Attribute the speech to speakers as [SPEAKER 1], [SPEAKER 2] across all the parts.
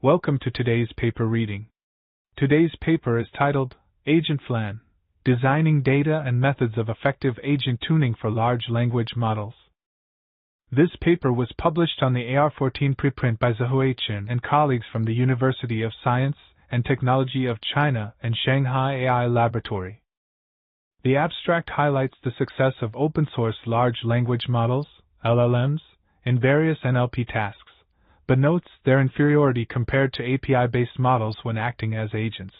[SPEAKER 1] Welcome to today's paper reading. Today's paper is titled, Agent-FLAN, Designing Data and Methods of Effective Agent Tuning for Large Language Models. This paper was published on the AR14 preprint by Zehui Chen and colleagues from the University of Science and Technology of China and Shanghai AI Laboratory. The abstract highlights the success of open-source large language models, LLMs, in various NLP tasks, but notes their inferiority compared to API-based models when acting as agents.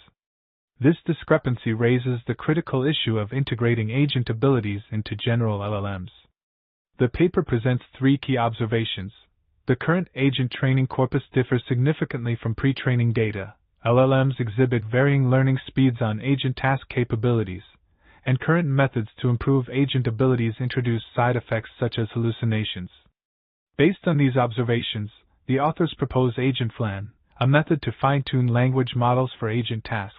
[SPEAKER 1] This discrepancy raises the critical issue of integrating agent abilities into general LLMs. The paper presents three key observations. The current agent training corpus differs significantly from pre-training data. LLMs exhibit varying learning speeds on agent task capabilities, and current methods to improve agent abilities introduce side effects such as hallucinations. Based on these observations, the authors propose Agent-FLAN, a method to fine-tune language models for agent tasks.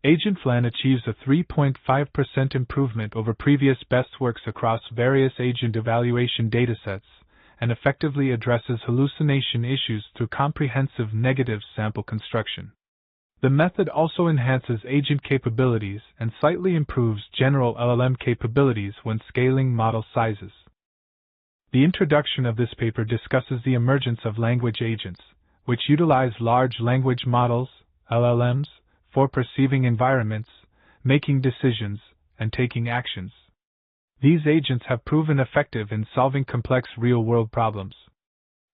[SPEAKER 1] Agent-FLAN achieves a 3.5% improvement over previous best works across various agent evaluation datasets and effectively addresses hallucination issues through comprehensive negative sample construction. The method also enhances agent capabilities and slightly improves general LLM capabilities when scaling model sizes. The introduction of this paper discusses the emergence of language agents, which utilize large language models, LLMs, for perceiving environments, making decisions, and taking actions. These agents have proven effective in solving complex real-world problems.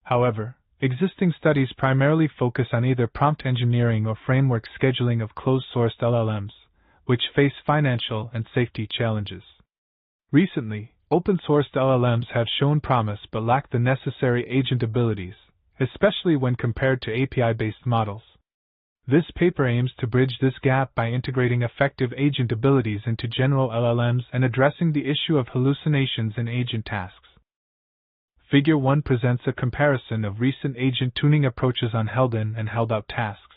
[SPEAKER 1] However, existing studies primarily focus on either prompt engineering or framework scheduling of closed-sourced LLMs, which face financial and safety challenges. Recently, open-sourced LLMs have shown promise but lack the necessary agent abilities, especially when compared to API-based models. This paper aims to bridge this gap by integrating effective agent abilities into general LLMs and addressing the issue of hallucinations in agent tasks. Figure 1 presents a comparison of recent agent tuning approaches on held-in and held-out tasks.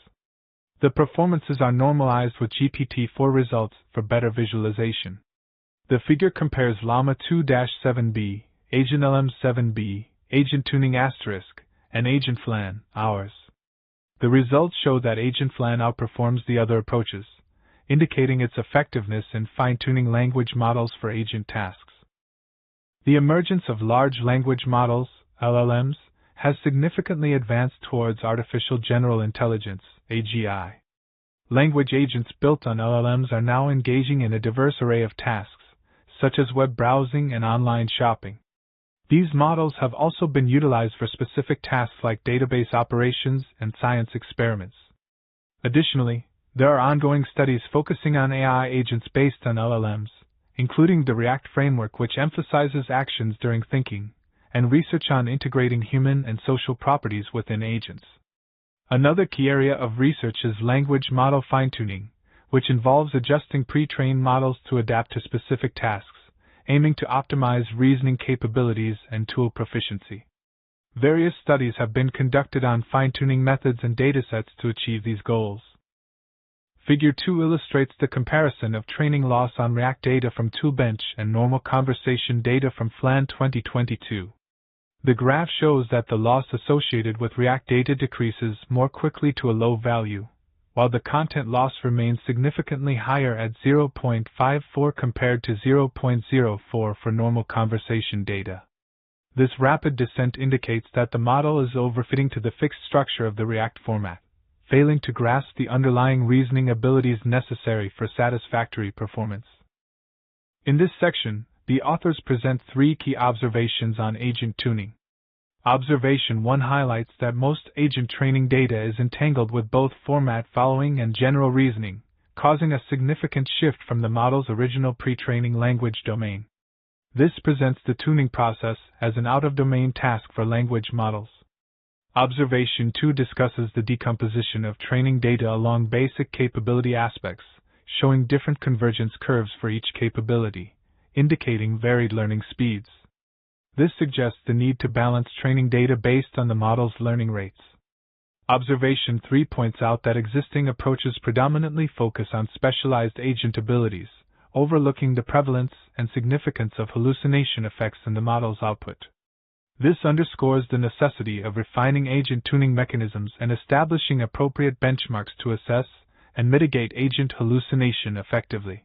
[SPEAKER 1] The performances are normalized with GPT-4 results for better visualization. The figure compares Llama 2-7b, Agent-LM 7b, Agent Tuning *, and Agent-FLAN, ours. The results show that Agent-FLAN outperforms the other approaches, indicating its effectiveness in fine-tuning language models for agent tasks. The emergence of large language models, LLMs, has significantly advanced towards artificial general intelligence, AGI. Language agents built on LLMs are now engaging in a diverse array of tasks, such as web browsing and online shopping. These models have also been utilized for specific tasks like database operations and science experiments. Additionally, there are ongoing studies focusing on AI agents based on LLMs, including the React framework, which emphasizes actions during thinking, and research on integrating human and social properties within agents. Another key area of research is language model fine-tuning, which involves adjusting pre-trained models to adapt to specific tasks, aiming to optimize reasoning capabilities and tool proficiency. Various studies have been conducted on fine-tuning methods and datasets to achieve these goals. Figure 2 illustrates the comparison of training loss on React data from Toolbench and normal conversation data from FLAN 2022. The graph shows that the loss associated with React data decreases more quickly to a low value, while the content loss remains significantly higher at 0.54 compared to 0.04 for normal conversation data. This rapid descent indicates that the model is overfitting to the fixed structure of the React format, failing to grasp the underlying reasoning abilities necessary for satisfactory performance. In this section, the authors present three key observations on agent tuning. Observation 1 highlights that most agent training data is entangled with both format following and general reasoning, causing a significant shift from the model's original pre-training language domain. This presents the tuning process as an out-of-domain task for language models. Observation 2 discusses the decomposition of training data along basic capability aspects, showing different convergence curves for each capability, indicating varied learning speeds. This suggests the need to balance training data based on the model's learning rates. Observation 3 points out that existing approaches predominantly focus on specialized agent abilities, overlooking the prevalence and significance of hallucination effects in the model's output. This underscores the necessity of refining agent tuning mechanisms and establishing appropriate benchmarks to assess and mitigate agent hallucination effectively.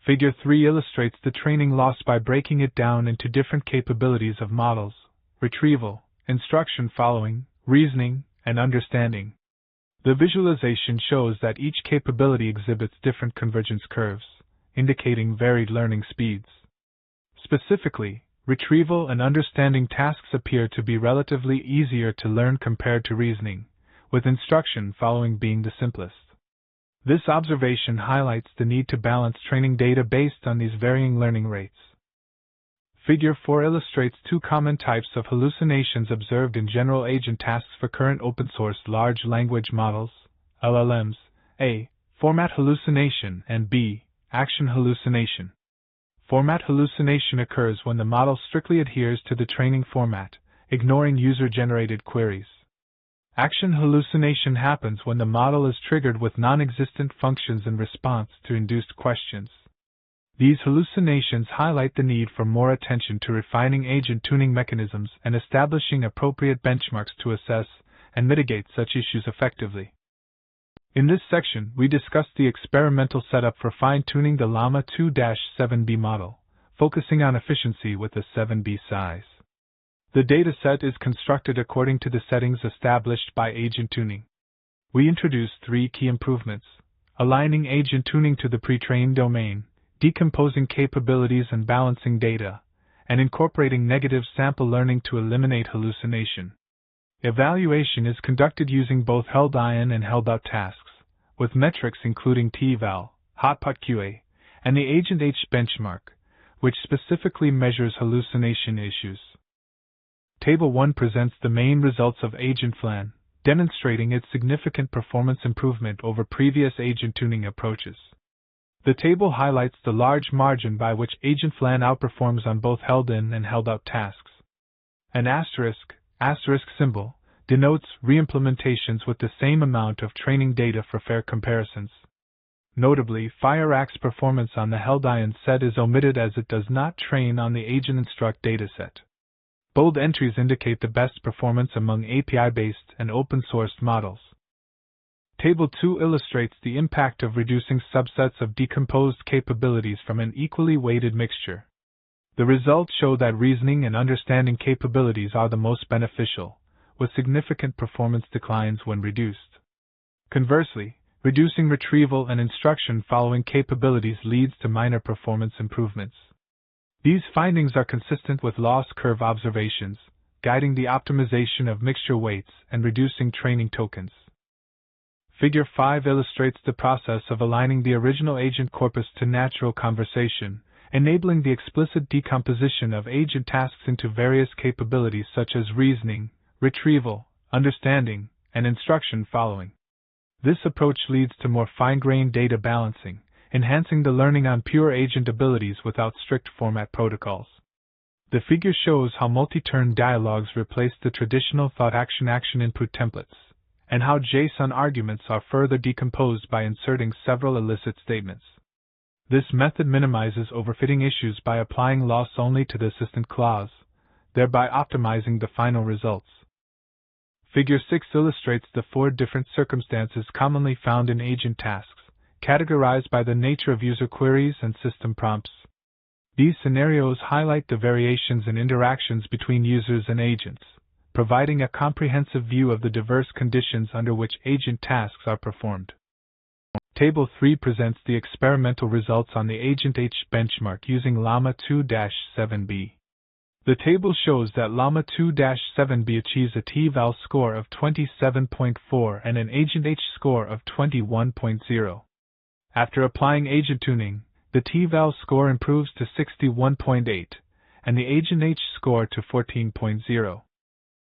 [SPEAKER 1] Figure 3 illustrates the training loss by breaking it down into different capabilities of models: retrieval, instruction following, reasoning, and understanding. The visualization shows that each capability exhibits different convergence curves, indicating varied learning speeds. Specifically, retrieval and understanding tasks appear to be relatively easier to learn compared to reasoning, with instruction following being the simplest. This observation highlights the need to balance training data based on these varying learning rates. Figure 4 illustrates two common types of hallucinations observed in general agent tasks for current open-source large language models, LLMs: A. Format hallucination, and B. Action hallucination. Format hallucination occurs when the model strictly adheres to the training format, ignoring user-generated queries. Action hallucination happens when the model is triggered with non-existent functions in response to induced questions. These hallucinations highlight the need for more attention to refining agent tuning mechanisms and establishing appropriate benchmarks to assess and mitigate such issues effectively. In this section, we discussed the experimental setup for fine-tuning the Llama 2-7B model, focusing on efficiency with a 7B size. The dataset is constructed according to the settings established by agent tuning. We introduced three key improvements: aligning agent tuning to the pre-trained domain, decomposing capabilities and balancing data, and incorporating negative sample learning to eliminate hallucination. Evaluation is conducted using both held-in and held-out tasks, with metrics including t-val, hotpot QA, and the Agent-H benchmark, which specifically measures hallucination issues. Table 1 presents the main results of Agent-FLAN, demonstrating its significant performance improvement over previous agent tuning approaches. The table highlights the large margin by which Agent-FLAN outperforms on both held-in and held-out tasks. An asterisk symbol denotes reimplementations with the same amount of training data for fair comparisons. Notably, FireAx's performance on the held-in set is omitted as it does not train on the agent instruct dataset. Bold entries indicate the best performance among API-based and open-sourced models. Table 2 illustrates the impact of reducing subsets of decomposed capabilities from an equally weighted mixture. The results show that reasoning and understanding capabilities are the most beneficial, with significant performance declines when reduced. Conversely, reducing retrieval and instruction following capabilities leads to minor performance improvements. These findings are consistent with loss curve observations, guiding the optimization of mixture weights and reducing training tokens. Figure 5 illustrates the process of aligning the original agent corpus to natural conversation, enabling the explicit decomposition of agent tasks into various capabilities such as reasoning, retrieval, understanding, and instruction following. This approach leads to more fine-grained data balancing, enhancing the learning on pure agent abilities without strict format protocols. The figure shows how multi-turn dialogues replace the traditional thought-action-action input templates, and how JSON arguments are further decomposed by inserting several illicit statements. This method minimizes overfitting issues by applying loss only to the assistant clause, thereby optimizing the final results. Figure 6 illustrates the four different circumstances commonly found in agent tasks, categorized by the nature of user queries and system prompts. These scenarios highlight the variations in interactions between users and agents, providing a comprehensive view of the diverse conditions under which agent tasks are performed. Table 3 presents the experimental results on the Agent-H benchmark using Llama 2-7B. The table shows that Llama 2-7B achieves a t-val score of 27.4 and an Agent-H score of 21.0. After applying agent tuning, the t-val score improves to 61.8, and the Agent-H score to 14.0.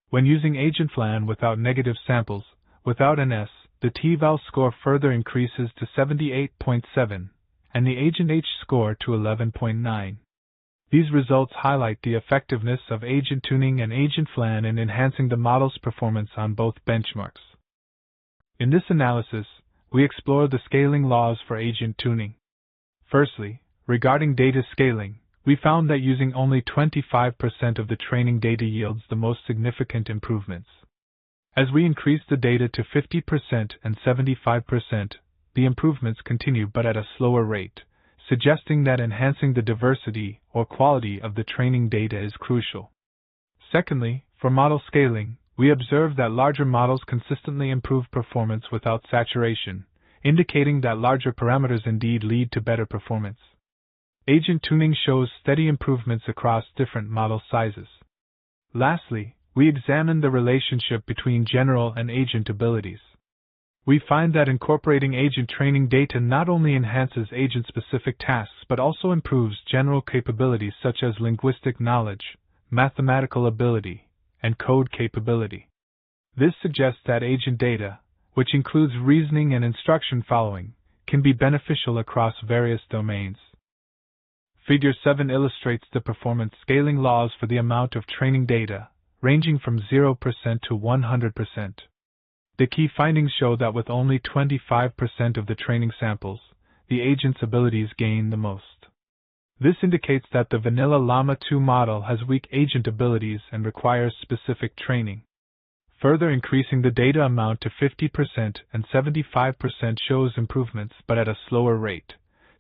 [SPEAKER 1] When using Agent-FLAN without negative samples, without an S, the t-val score further increases to 78.7, and the Agent-H score to 11.9. These results highlight the effectiveness of agent tuning and Agent-FLAN in enhancing the model's performance on both benchmarks. In this analysis, we explore the scaling laws for agent tuning. Firstly, regarding data scaling, we found that using only 25% of the training data yields the most significant improvements. As we increase the data to 50% and 75%, the improvements continue but at a slower rate, suggesting that enhancing the diversity or quality of the training data is crucial. Secondly, for model scaling, we observed that larger models consistently improve performance without saturation, indicating that larger parameters indeed lead to better performance. Agent tuning shows steady improvements across different model sizes. Lastly, we examined the relationship between general and agent abilities. We find that incorporating agent training data not only enhances agent-specific tasks but also improves general capabilities such as linguistic knowledge, mathematical ability, and code capability. This suggests that agent data, which includes reasoning and instruction following, can be beneficial across various domains. Figure 7 illustrates the performance scaling laws for the amount of training data, ranging from 0% to 100%. The key findings show that with only 25% of the training samples, the agent's abilities gain the most. This indicates that the vanilla Llama 2 model has weak agent abilities and requires specific training. Further increasing the data amount to 50% and 75% shows improvements but at a slower rate,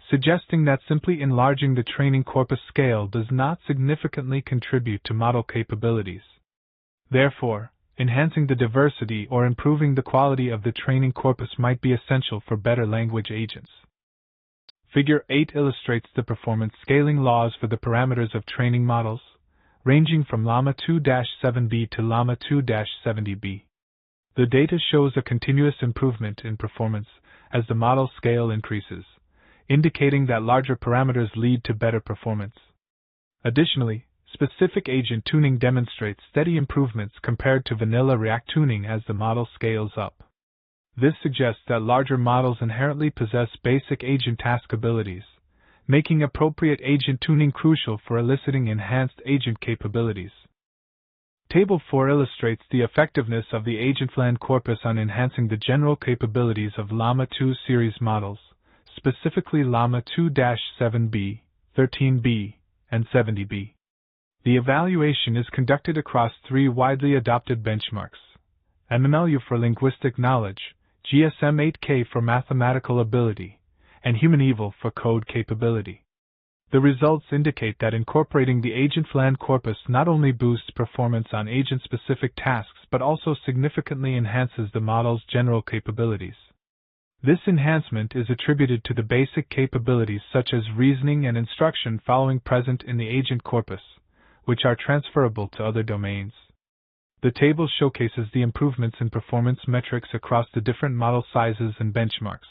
[SPEAKER 1] suggesting that simply enlarging the training corpus scale does not significantly contribute to model capabilities. Therefore, enhancing the diversity or improving the quality of the training corpus might be essential for better language agents. Figure 8 illustrates the performance scaling laws for the parameters of training models, ranging from Llama 2-7b to Llama 2-70b. The data shows a continuous improvement in performance as the model scale increases, indicating that larger parameters lead to better performance. Additionally, specific agent tuning demonstrates steady improvements compared to vanilla React tuning as the model scales up. This suggests that larger models inherently possess basic agent task abilities, making appropriate agent tuning crucial for eliciting enhanced agent capabilities. Table 4 illustrates the effectiveness of the Agent-FLAN corpus on enhancing the general capabilities of Llama 2 series models, specifically Llama 2-7b, 13b, and 70b. The evaluation is conducted across 3 widely adopted benchmarks: MMLU for linguistic knowledge, GSM-8K for mathematical ability, and HumanEval for code capability. The results indicate that incorporating the Agent-FLAN corpus not only boosts performance on agent-specific tasks but also significantly enhances the model's general capabilities. This enhancement is attributed to the basic capabilities such as reasoning and instruction following present in the agent corpus, which are transferable to other domains. The table showcases the improvements in performance metrics across the different model sizes and benchmarks,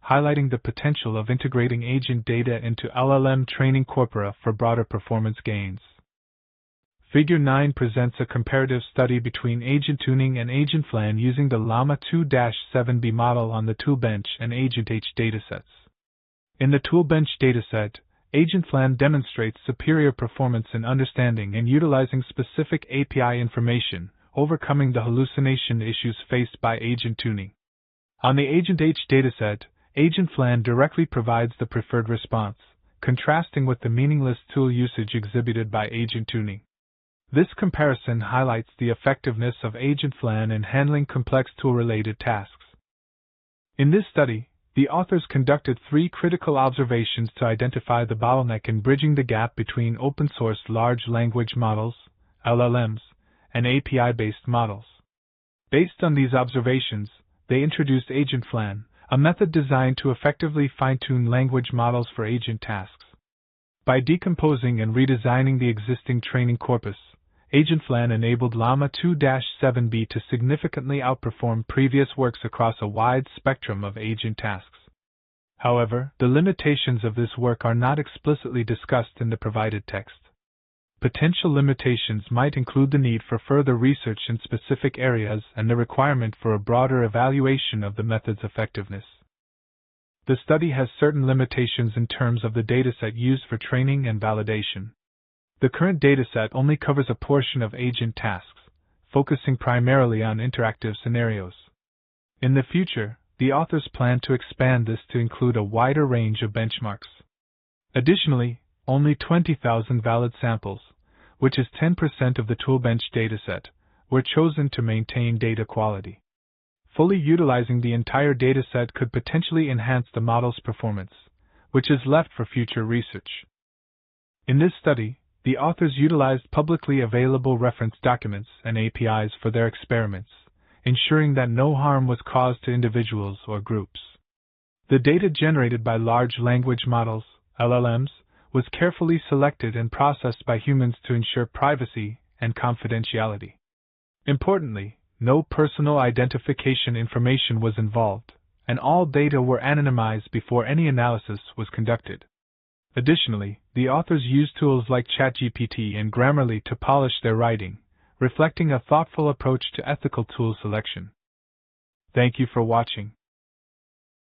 [SPEAKER 1] highlighting the potential of integrating agent data into LLM training corpora for broader performance gains. Figure 9 presents a comparative study between agent tuning and Agent-FLAN using the Llama 2-7b model on the Toolbench and Agent-H datasets. In the Toolbench dataset, Agent-FLAN demonstrates superior performance in understanding and utilizing specific API information, overcoming the hallucination issues faced by agent tuning. On the Agent-H dataset, Agent-FLAN directly provides the preferred response, contrasting with the meaningless tool usage exhibited by agent tuning. This comparison highlights the effectiveness of Agent-FLAN in handling complex tool-related tasks. In this study, the authors conducted 3 critical observations to identify the bottleneck in bridging the gap between open-source large language models, LLMs, and API-based models. Based on these observations, they introduced Agent-FLAN, a method designed to effectively fine-tune language models for agent tasks. By decomposing and redesigning the existing training corpus, Agent-FLAN enabled Llama 2-7b to significantly outperform previous works across a wide spectrum of agent tasks. However, the limitations of this work are not explicitly discussed in the provided text. Potential limitations might include the need for further research in specific areas and the requirement for a broader evaluation of the method's effectiveness. The study has certain limitations in terms of the dataset used for training and validation. The current dataset only covers a portion of agent tasks, focusing primarily on interactive scenarios. In the future, the authors plan to expand this to include a wider range of benchmarks. Additionally, only 20,000 valid samples, which is 10% of the toolbench dataset, were chosen to maintain data quality. Fully utilizing the entire dataset could potentially enhance the model's performance, which is left for future research. In this study, the authors utilized publicly available reference documents and APIs for their experiments, ensuring that no harm was caused to individuals or groups. The data generated by large language models, LLMs, was carefully selected and processed by humans to ensure privacy and confidentiality. Importantly, no personal identification information was involved, and all data were anonymized before any analysis was conducted. Additionally, the authors used tools like ChatGPT and Grammarly to polish their writing, reflecting a thoughtful approach to ethical tool selection. Thank you for watching.